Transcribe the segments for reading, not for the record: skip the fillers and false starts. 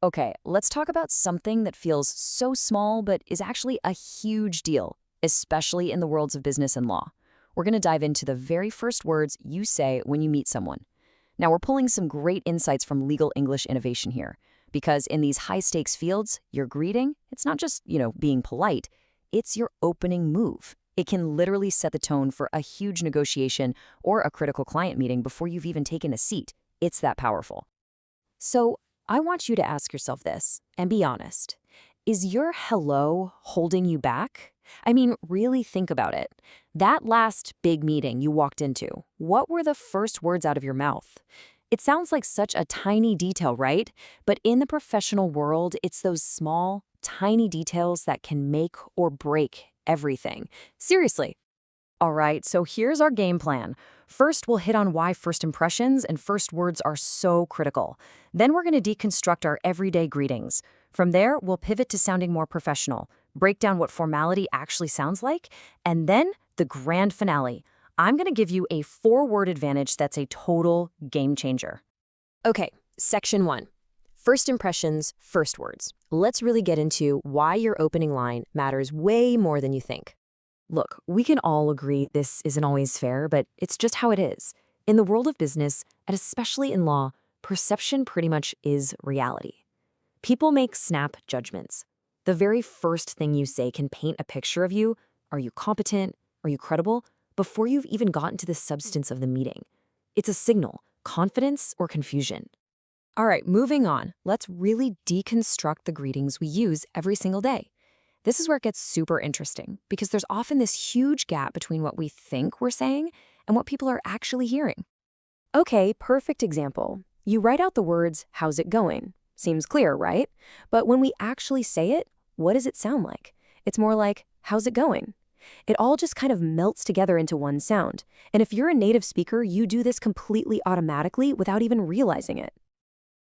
Okay, let's talk about something that feels so small but is actually a huge deal, especially in the worlds of business and law. We're going to dive into the very first words you say when you meet someone. Now, we're pulling some great insights from legal English innovation here, because in these high-stakes fields, your greeting, it's not just, being polite, it's your opening move. It can literally set the tone for a huge negotiation or a critical client meeting before you've even taken a seat. It's that powerful. So, I want you to ask yourself this, and be honest. Is your hello holding you back? I mean, really think about it. That last big meeting you walked into, what were the first words out of your mouth? It sounds like such a tiny detail, right? But in the professional world, it's those small, tiny details that can make or break everything. Seriously. All right, so here's our game plan. First, we'll hit on why first impressions and first words are so critical. Then we're going to deconstruct our everyday greetings. From there, we'll pivot to sounding more professional, break down what formality actually sounds like, and then the grand finale. I'm going to give you a 4-word advantage that's a total game changer. Okay, section 1. First impressions, first words. Let's really get into why your opening line matters way more than you think. Look, we can all agree this isn't always fair, but it's just how it is. In the world of business, and especially in law, perception pretty much is reality. People make snap judgments. The very first thing you say can paint a picture of you. Are you competent? Are you credible? Before you've even gotten to the substance of the meeting. It's a signal, confidence or confusion. All right, moving on. Let's really deconstruct the greetings we use every single day. This is where it gets super interesting because there's often this huge gap between what we think we're saying and what people are actually hearing. Okay, perfect example. You write out the words, "How's it going?" Seems clear, right? But when we actually say it, what does it sound like? It's more like, "How's it going?" It all just kind of melts together into one sound. And if you're a native speaker, you do this completely automatically without even realizing it.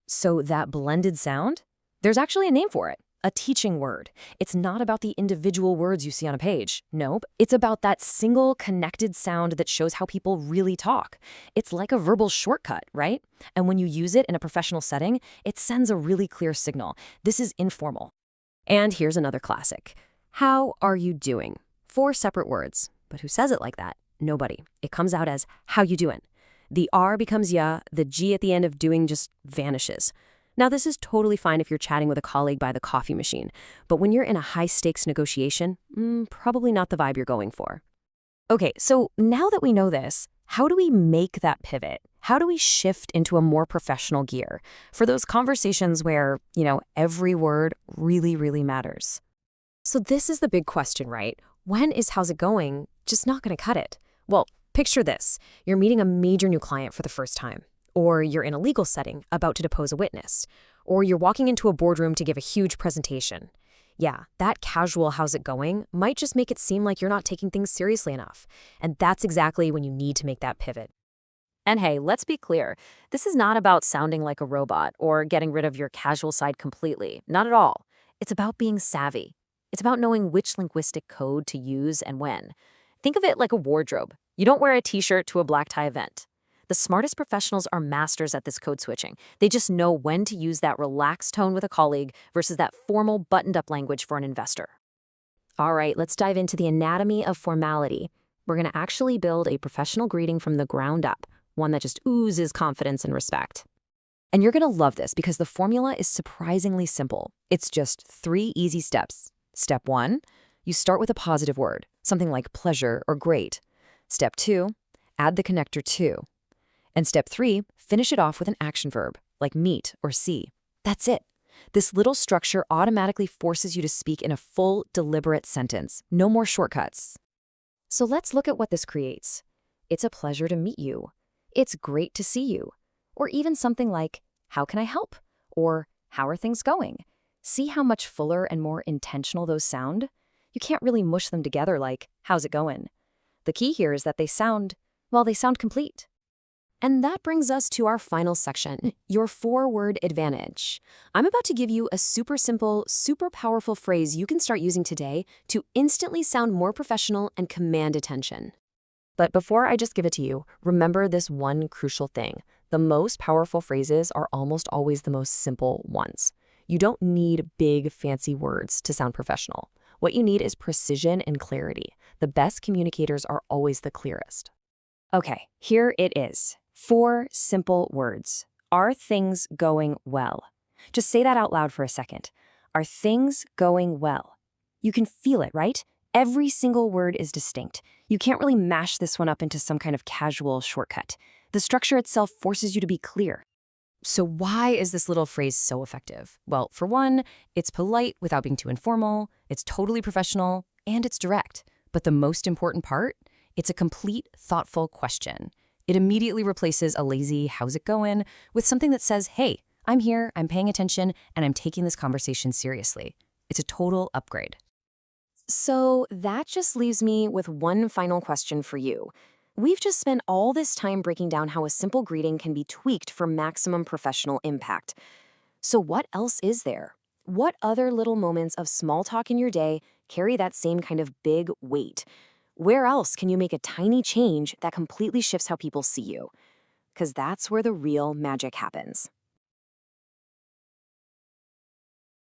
So that blended sound? There's actually a name for it. A teaching word. It's not about the individual words you see on a page. Nope. It's about that single connected sound that shows how people really talk. It's like a verbal shortcut, right? And when you use it in a professional setting, it sends a really clear signal. This is informal. And here's another classic. How are you doing? 4 separate words. But who says it like that? Nobody. It comes out as, "How you doing?" The R becomes ya, the G at the end of doing just vanishes. Now, this is totally fine if you're chatting with a colleague by the coffee machine, but when you're in a high-stakes negotiation, probably not the vibe you're going for. Okay, so now that we know this, how do we make that pivot? How do we shift into a more professional gear for those conversations where, every word really, really matters? So this is the big question, right? When is "how's it going" just not going to cut it? Well, picture this. You're meeting a major new client for the first time. Or you're in a legal setting, about to depose a witness. Or you're walking into a boardroom to give a huge presentation. Yeah, that casual "how's it going" might just make it seem like you're not taking things seriously enough. And that's exactly when you need to make that pivot. And hey, let's be clear. This is not about sounding like a robot or getting rid of your casual side completely. Not at all. It's about being savvy. It's about knowing which linguistic code to use and when. Think of it like a wardrobe. You don't wear a t-shirt to a black tie event. The smartest professionals are masters at this code switching. They just know when to use that relaxed tone with a colleague versus that formal buttoned-up language for an investor. All right, let's dive into the anatomy of formality. We're going to actually build a professional greeting from the ground up, one that just oozes confidence and respect. And you're going to love this because the formula is surprisingly simple. It's just 3 easy steps. Step 1, you start with a positive word, something like pleasure or great. Step 2, add the connector to. And step 3, finish it off with an action verb, like meet or see. That's it. This little structure automatically forces you to speak in a full, deliberate sentence. No more shortcuts. So let's look at what this creates. It's a pleasure to meet you. It's great to see you. Or even something like, how can I help? Or how are things going? See how much fuller and more intentional those sound? You can't really mush them together like, how's it going? The key here is that they sound complete. And that brings us to our final section, your 4-word advantage. I'm about to give you a super simple, super powerful phrase you can start using today to instantly sound more professional and command attention. But before I just give it to you, remember this one crucial thing. The most powerful phrases are almost always the most simple ones. You don't need big, fancy words to sound professional. What you need is precision and clarity. The best communicators are always the clearest. Okay, here it is. 4 simple words. Are things going well? Just say that out loud for a second. Are things going well? You can feel it, right? Every single word is distinct. You can't really mash this one up into some kind of casual shortcut. The structure itself forces you to be clear. So why is this little phrase so effective? Well, for one, it's polite without being too informal, it's totally professional, and it's direct. But the most important part? It's a complete, thoughtful question. It immediately replaces a lazy "how's it going" with something that says, hey, I'm here, I'm paying attention, and I'm taking this conversation seriously. It's a total upgrade. So that just leaves me with one final question for you. We've just spent all this time breaking down how a simple greeting can be tweaked for maximum professional impact. So what else is there? What other little moments of small talk in your day carry that same kind of big weight? Where else can you make a tiny change that completely shifts how people see you? Because that's where the real magic happens.